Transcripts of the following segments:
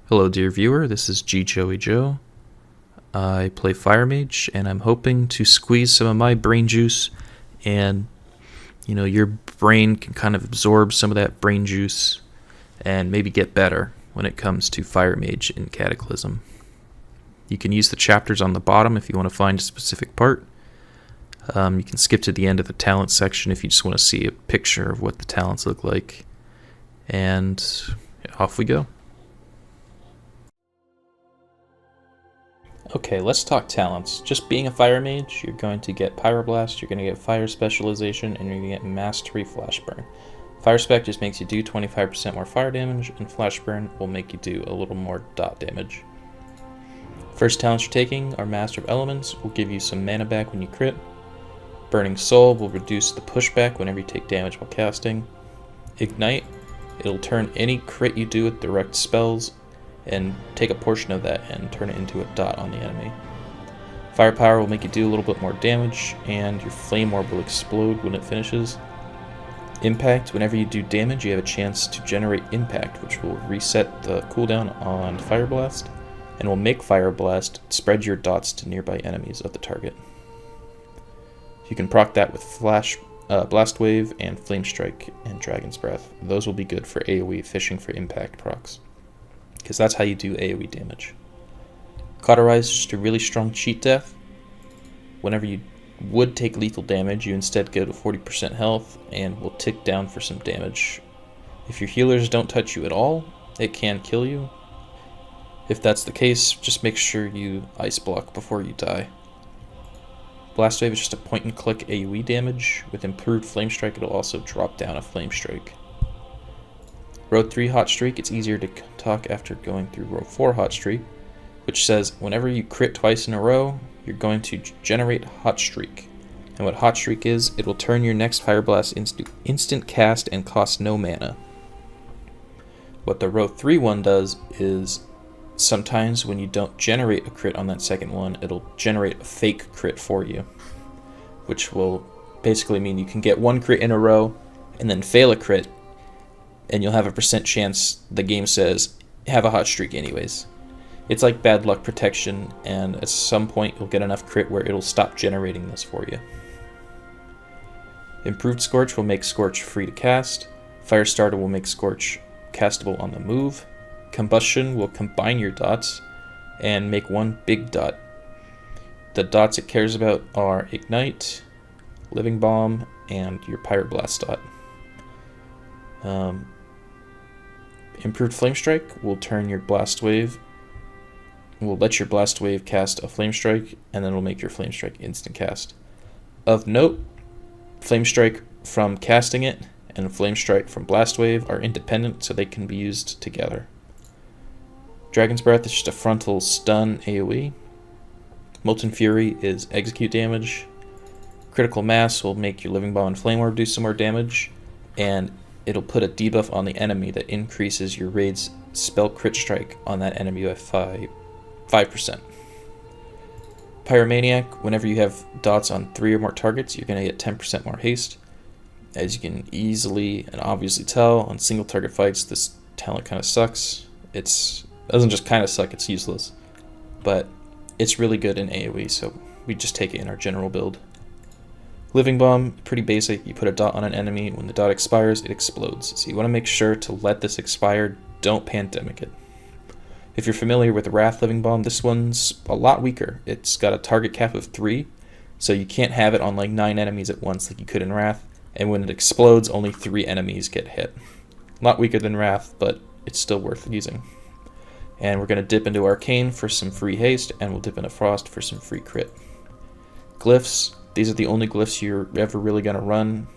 Hello dear viewer, this is G Joey Joe. I play Fire Mage and I'm hoping to squeeze some of my brain juice and your brain can kind of absorb some of that brain juice and maybe get better when it comes to Fire Mage in Cataclysm. You can use the chapters on the bottom if you want to find a specific part. You can skip to the end of the talent section if you just want to see a picture of what the talents look like. And off we go. Okay, let's talk talents. Just being a Fire Mage, you're going to get Pyroblast, you're going to get Fire Specialization, and you're going to get Mastery Flashburn. Fire Spec just makes you do 25% more fire damage, and Flashburn will make you do a little more dot damage. First talents you're taking are Master of Elements, will give you some mana back when you crit. Burning Soul will reduce the pushback whenever you take damage while casting. Ignite, it'll turn any crit you do with direct spells and take a portion of that and turn it into a dot on the enemy. Firepower will make you do a little bit more damage, and your Flame Orb will explode when it finishes. Impact, whenever you do damage, you have a chance to generate Impact, which will reset the cooldown on Fire Blast, and will make Fire Blast spread your dots to nearby enemies of the target. You can proc that with Blast Wave and Flame Strike and Dragon's Breath. Those will be good for AoE fishing for Impact procs, because that's how you do AoE damage. Cauterize is just a really strong cheat death. Whenever you would take lethal damage, you instead go to 40% health and will tick down for some damage. If your healers don't touch you at all, it can kill you. If that's the case, just make sure you ice block before you die. Blast Wave is just a point and click AoE damage. With improved Flame Strike, it'll also drop down a Flame Strike. Row 3 Hot Streak, it's easier to talk after going through Row 4 Hot Streak, which says whenever you crit twice in a row, you're going to generate Hot Streak. And what Hot Streak is, it will turn your next Fire Blast into instant cast and cost no mana. What the Row 3 one does is sometimes when you don't generate a crit on that second one, it'll generate a fake crit for you, which will basically mean you can get one crit in a row and then fail a crit, and you'll have a % chance the game says, have a hot streak anyways. It's like bad luck protection, and at some point you'll get enough crit where it'll stop generating this for you. Improved Scorch will make Scorch free to cast. Firestarter will make Scorch castable on the move. Combustion will combine your dots and make one big dot. The dots it cares about are Ignite, Living Bomb, and your Pyroblast dot. Improved Flame Strike will turn your Blast Wave, will let your Blast Wave cast a Flame Strike, and then will make your Flame Strike instant cast. Of note, Flame Strike from casting it and Flame Strike from Blast Wave are independent, so they can be used together. Dragon's Breath is just a frontal stun AoE. Molten Fury is execute damage. Critical Mass will make your Living Bomb and Flame Orb do some more damage, and it'll put a debuff on the enemy that increases your raid's spell crit strike on that enemy by 5%. Pyromaniac, whenever you have dots on 3 or more targets, you're going to get 10% more haste. As you can easily and obviously tell, on single target fights, this talent kind of sucks. It doesn't just kind of suck, it's useless. But it's really good in AoE, so we just take it in our general build. Living Bomb, pretty basic. You put a dot on an enemy. When the dot expires, it explodes. So you want to make sure to let this expire. Don't pandemic it. If you're familiar with Wrath Living Bomb, this one's a lot weaker. It's got a target cap of 3, so you can't have it on like 9 enemies at once like you could in Wrath. And when it explodes, only 3 enemies get hit. A lot weaker than Wrath, but it's still worth using. And we're going to dip into Arcane for some free haste, and we'll dip into Frost for some free crit. Glyphs. These are the only glyphs you're ever really going to run,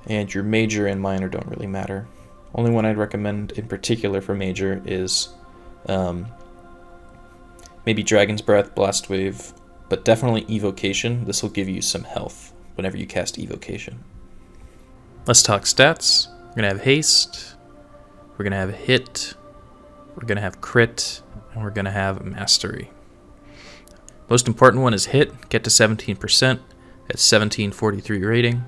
and your major and minor don't really matter. Only one I'd recommend in particular for major is maybe Dragon's Breath, Blast Wave, but definitely Evocation. This will give you some health whenever you cast Evocation. Let's talk stats. We're going to have Haste, we're going to have Hit, we're going to have Crit, and we're going to have Mastery. Most important one is Hit. Get to 17% at 1743 rating.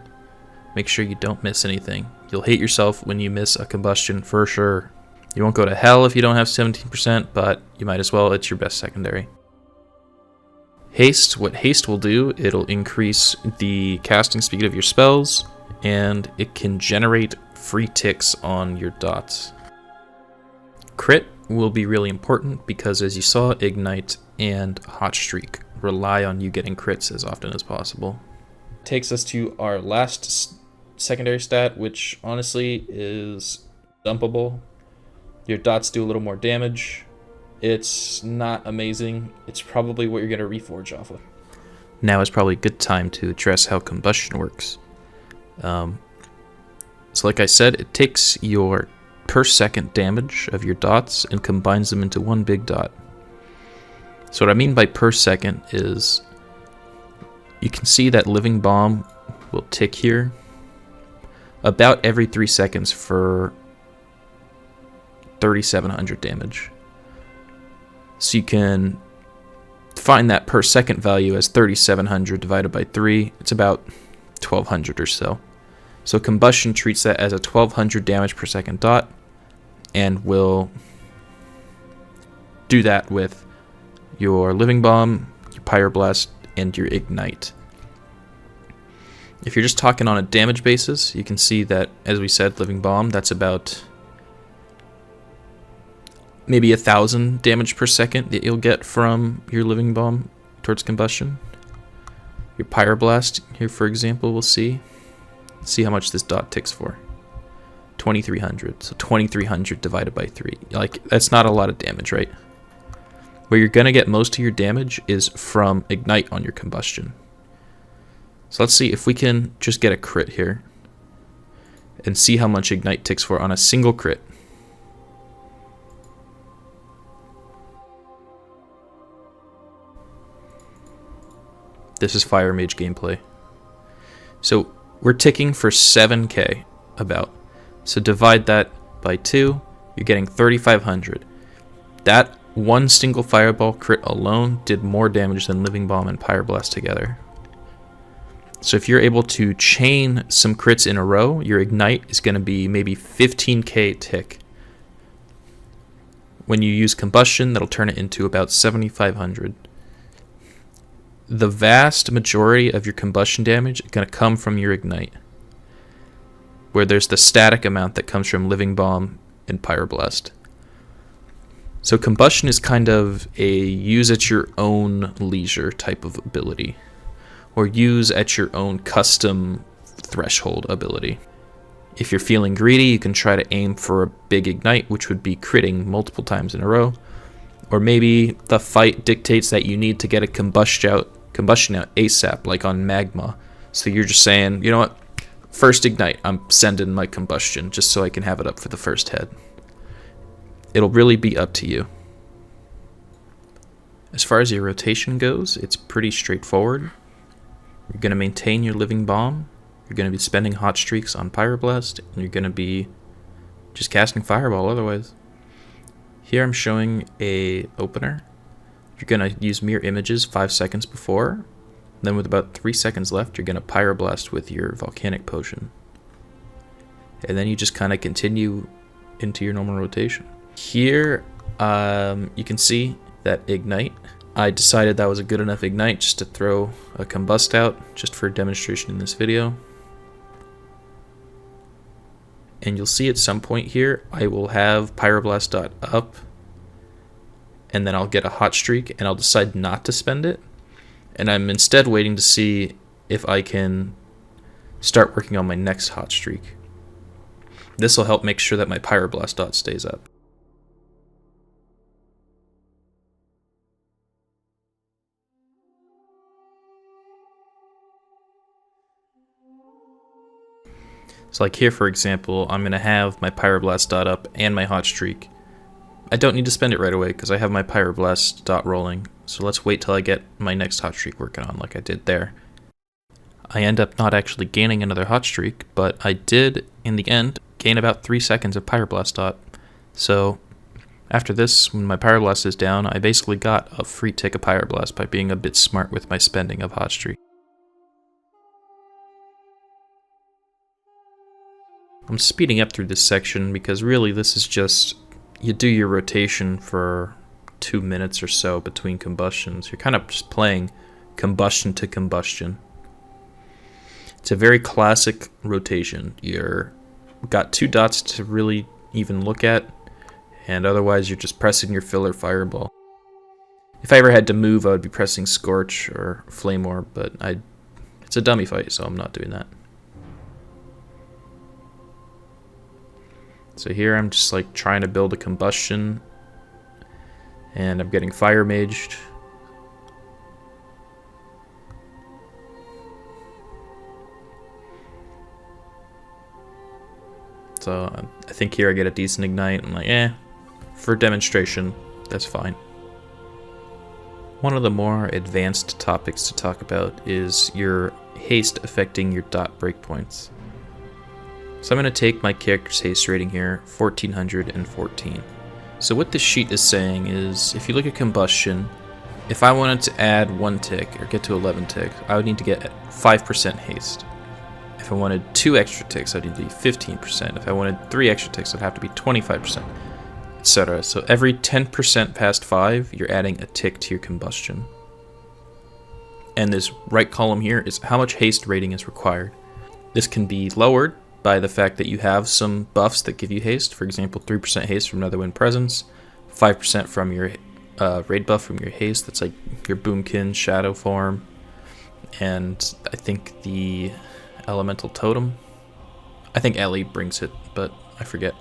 Make sure you don't miss anything. You'll hate yourself when you miss a combustion for sure. You won't go to hell if you don't have 17%, but you might as well. It's your best secondary. Haste, what Haste will do, it'll increase the casting speed of your spells, and it can generate free ticks on your dots. Crit will be really important because, as you saw, Ignite and Hot Streak rely on you getting crits as often as possible. Takes us to our last secondary stat, which honestly is dumpable. Your dots do a little more damage. It's not amazing. It's probably what you're going to reforge off of. Now is probably a good time to address how combustion works. So like I said, it takes your per second damage of your dots and combines them into one big dot. So what I mean by per second is you can see that Living Bomb will tick here about every 3 seconds for 3,700 damage. So you can find that per second value as 3,700 divided by 3. It's about 1,200 or so. So Combustion treats that as a 1,200 damage per second dot and will do that with your Living Bomb, your Pyroblast, and your Ignite. If you're just talking on a damage basis, you can see that, as we said, Living Bomb, that's about maybe 1,000 damage per second that you'll get from your Living Bomb towards Combustion. Your Pyroblast here, for example, we'll see how much this dot ticks for. 2,300. So 2,300 divided by 3. Like, that's not a lot of damage, right? Where you're going to get most of your damage is from Ignite on your Combustion. So let's see if we can just get a crit here and see how much Ignite ticks for on a single crit. This is Fire Mage gameplay. So we're ticking for 7k about. So divide that by 2, you're getting 3,500. That one single Fireball crit alone did more damage than Living Bomb and Pyroblast together. So if you're able to chain some crits in a row, your Ignite is going to be maybe 15k tick. When you use Combustion, that'll turn it into about 7,500. The vast majority of your Combustion damage is going to come from your Ignite, where there's the static amount that comes from Living Bomb and Pyroblast. So Combustion is kind of a use at your own leisure type of ability, or use at your own custom threshold ability. If you're feeling greedy, you can try to aim for a big Ignite, which would be critting multiple times in a row. Or maybe the fight dictates that you need to get a combustion out ASAP, like on Magma. So you're just saying, you know what, first Ignite, I'm sending my Combustion just so I can have it up for the first head. It'll really be up to you. As far as your rotation goes, it's pretty straightforward. You're going to maintain your Living Bomb, you're going to be spending Hot Streaks on Pyroblast, and you're going to be just casting Fireball otherwise. Here I'm showing a opener. You're going to use Mirror Images 5 seconds before. Then with about 3 seconds left, you're going to Pyroblast with your Volcanic Potion. And then you just kind of continue into your normal rotation. Here, you can see that Ignite. I decided that was a good enough Ignite just to throw a Combust out, just for demonstration in this video. And you'll see at some point here, I will have Pyroblast dot up, and then I'll get a Hot Streak, and I'll decide not to spend it. And I'm instead waiting to see if I can start working on my next Hot Streak. This will help make sure that my Pyroblast dot stays up. So like here, for example, I'm going to have my Pyroblast dot up and my Hot Streak. I don't need to spend it right away because I have my Pyroblast dot rolling. So let's wait till I get my next Hot Streak working on like I did there. I end up not actually gaining another Hot Streak, but I did, in the end, gain about 3 seconds of Pyroblast dot. So after this, when my Pyroblast is down, I basically got a free tick of Pyroblast by being a bit smart with my spending of Hot Streak. I'm speeding up through this section because really this is just you do your rotation for 2 minutes or so between combustions. You're kind of just playing combustion to combustion. It's a very classic rotation. You're got 2 dots to really even look at, and otherwise you're just pressing your filler fireball. If I ever had to move, I would be pressing Scorch or Flame Orb, but it's a dummy fight, so I'm not doing that. So here I'm just like trying to build a combustion, and I'm getting Fire Maged. So I think here I get a decent ignite. I'm like, for demonstration, that's fine. One of the more advanced topics to talk about is your haste affecting your dot breakpoints. So I'm going to take my character's haste rating here, 1414. So what this sheet is saying is, if you look at combustion, if I wanted to add 1 tick or get to 11 ticks, I would need to get 5% haste. If I wanted 2 extra ticks, I'd need to be 15%. If I wanted 3 extra ticks, I'd have to be 25%, etc. So every 10% past 5, you're adding a tick to your combustion. And this right column here is how much haste rating is required. This can be lowered by the fact that you have some buffs that give you haste. For example, 3% haste from Netherwind Presence, 5% from your raid buff from your haste. That's like your Boomkin, Shadow Form, and I think the Elemental Totem. I think Ellie brings it, but I forget.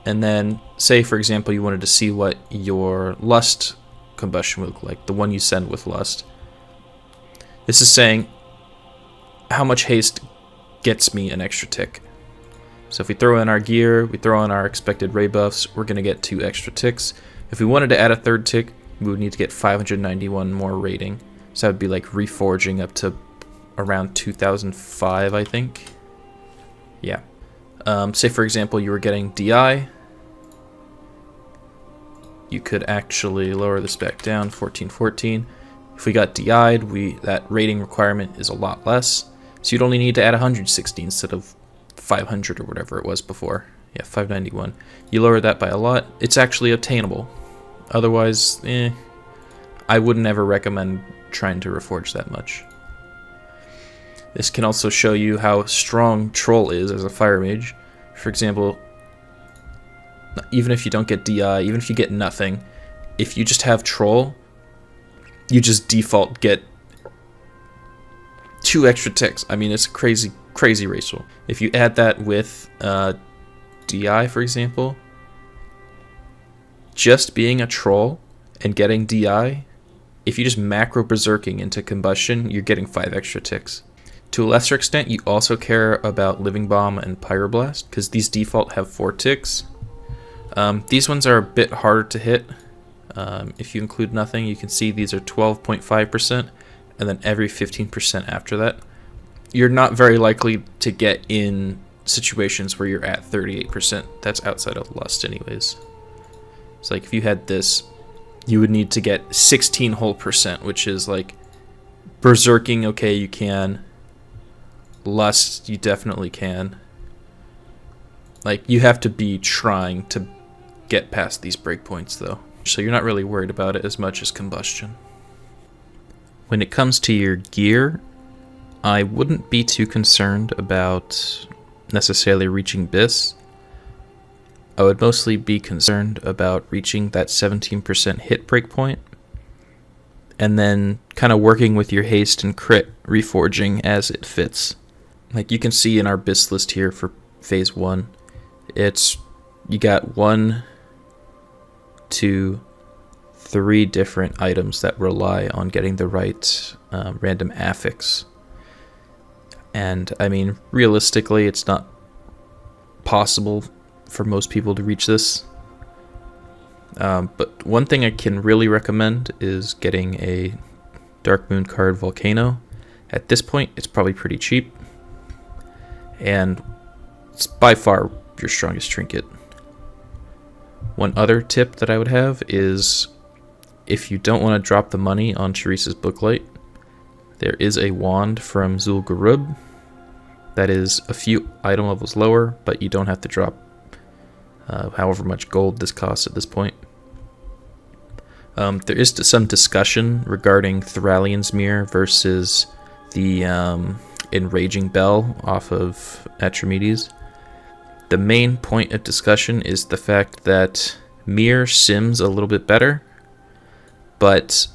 And then, say for example, you wanted to see what your Lust combustion would look like, the one you send with Lust. This is saying how much haste gets me an extra tick. So if we throw in our gear, we throw in our expected ray buffs, we're going to get 2 extra ticks. If we wanted to add a 3rd tick, we would need to get 591 more rating. So that would be like reforging up to around 2005, I think. Yeah. Say for example you were getting DI. You could actually lower this back down, 1414. If we got DI'd, that rating requirement is a lot less. So you'd only need to add 160 instead of 500 or whatever it was before. Yeah, 591. You lower that by a lot. It's actually obtainable. Otherwise, I wouldn't ever recommend trying to reforge that much. This can also show you how strong Troll is as a fire mage. For example, even if you don't get DI, even if you get nothing, if you just have Troll, you just default get 2 extra ticks. I mean, it's a crazy, crazy ratio. If you add that with DI, for example, just being a Troll and getting DI, if you just macro berserking into combustion, you're getting 5 extra ticks. To a lesser extent, you also care about Living Bomb and Pyroblast, because these default have 4 ticks. These ones are a bit harder to hit. If you include nothing, you can see these are 12.5%, and then every 15% after that. You're not very likely to get in situations where you're at 38%. That's outside of Lust anyways. It's like if you had this, you would need to get 16 whole percent, which is like berserking, okay, you can. Lust, you definitely can. Like, you have to be trying to get past these breakpoints though. So you're not really worried about it as much as combustion. When it comes to your gear, I wouldn't be too concerned about necessarily reaching Bis. I would mostly be concerned about reaching that 17% hit breakpoint, and then kind of working with your haste and crit reforging as it fits. Like you can see in our Bis list here for phase 1, you got 1, 2, 3 different items that rely on getting the right random affix. And I mean, realistically, it's not possible for most people to reach this. But one thing I can really recommend is getting a Dark Moon card Volcano. At this point, it's probably pretty cheap, and it's by far your strongest trinket. One other tip that I would have is, if you don't want to drop the money on Teresa's Booklight, there is a wand from Zul'Gurub that is a few item levels lower, but you don't have to drop however much gold this costs at this point. There is some discussion regarding Thralian's Mirror versus the Enraging Bell off of Atramedes. The main point of discussion is the fact that Mirror sims a little bit better, but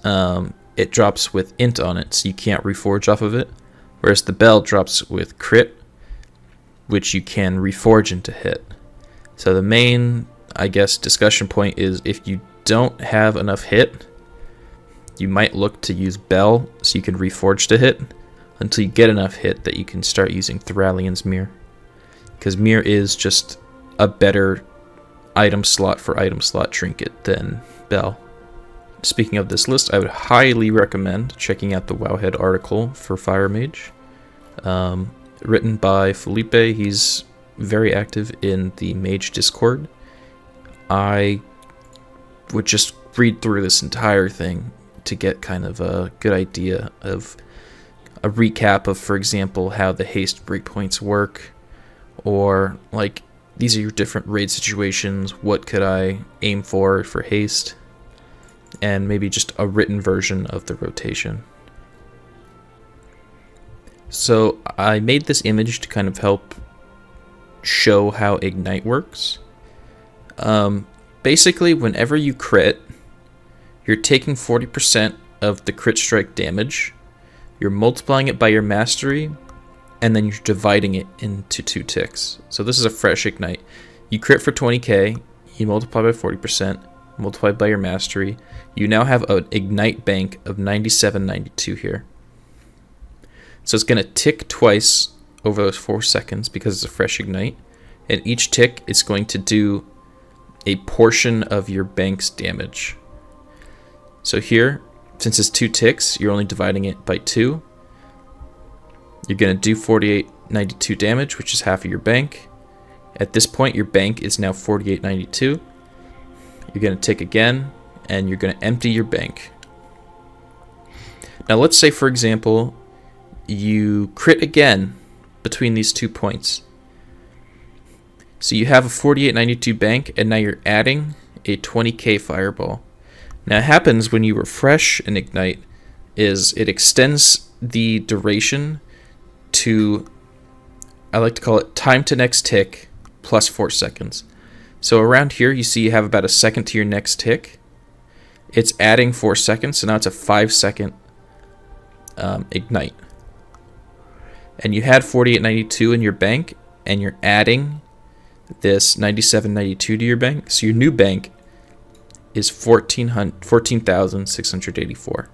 it drops with int on it, so you can't reforge off of it, whereas the Bell drops with crit, which you can reforge into hit. So the main, I guess, discussion point is if you don't have enough hit, you might look to use Bell so you can reforge to hit until you get enough hit that you can start using Thralian's Mirror. Because Mirror is just a better item slot for item slot trinket than Bell. Speaking of this list, I would highly recommend checking out the Wowhead article for Fire Mage. Written by Felipe. He's very active in the Mage Discord. I would just read through this entire thing to get kind of a good idea of a recap of, for example, how the haste breakpoints work, or like these are your different raid situations, what could I aim for haste, and maybe just a written version of the rotation. So I made this image to kind of help show how Ignite works. Basically, whenever you crit, you're taking 40% of the crit strike damage, you're multiplying it by your mastery, and then you're dividing it into 2 ticks. So this is a fresh Ignite. You crit for 20k, you multiply by 40%, multiplied by your mastery. You now have an Ignite bank of 9792 here. So it's going to tick twice over those 4 seconds because it's a fresh Ignite, and each tick is going to do a portion of your bank's damage. So here, since it's 2 ticks, you're only dividing it by 2. You're going to do 4892 damage, which is half of your bank. At this point, your bank is now 4892. You're going to tick again, and you're going to empty your bank. Now let's say, for example, you crit again between these 2 points. So you have a 4892 bank, and now you're adding a 20k fireball. Now it happens when you refresh an Ignite is it extends the duration to, I like to call it time to next tick plus 4 seconds. So around here you see you have about a second to your next tick. It's adding 4 seconds, so now it's a 5-second Ignite. And you had 4892 in your bank, and you're adding this 9792 to your bank, so your new bank is 14,684.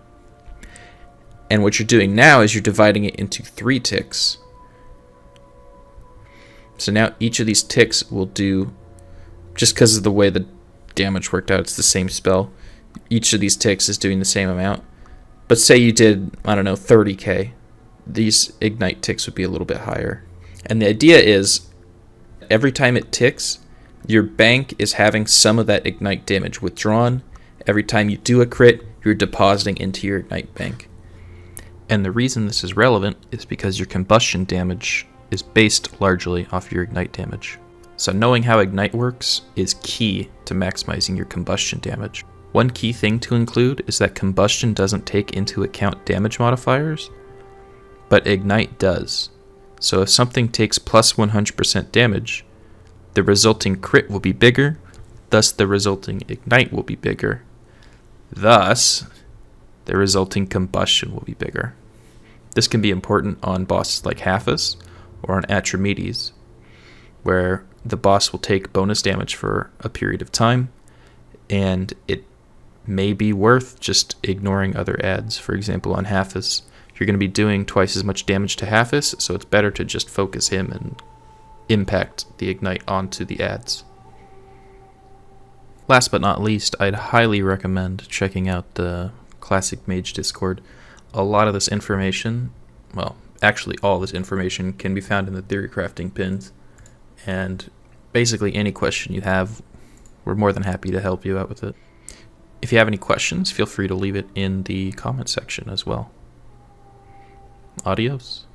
And what you're doing now is you're dividing it into 3 ticks. So now each of these ticks will do, just because of the way the damage worked out, it's the same spell. Each of these ticks is doing the same amount. But say you did, I don't know, 30k. These Ignite ticks would be a little bit higher. And the idea is, every time it ticks, your bank is having some of that Ignite damage withdrawn. Every time you do a crit, you're depositing into your Ignite bank. And the reason this is relevant is because your combustion damage is based largely off your Ignite damage. So knowing how Ignite works is key to maximizing your combustion damage. One key thing to include is that combustion doesn't take into account damage modifiers, but Ignite does. So if something takes plus 100% damage, the resulting crit will be bigger, thus the resulting Ignite will be bigger. Thus, the resulting combustion will be bigger. This can be important on bosses like Haste or on Atramedes, where the boss will take bonus damage for a period of time, and it may be worth just ignoring other adds. For example, on Haste, you're going to be doing twice as much damage to Haste, so it's better to just focus him and impact the Ignite onto the adds. Last but not least, I'd highly recommend checking out the Classic Mage Discord. A lot of this information, well, actually all this information can be found in the theory crafting pins, and basically any question you have, we're more than happy to help you out with it. If you have any questions, feel free to leave it in the comment section as well. Adios.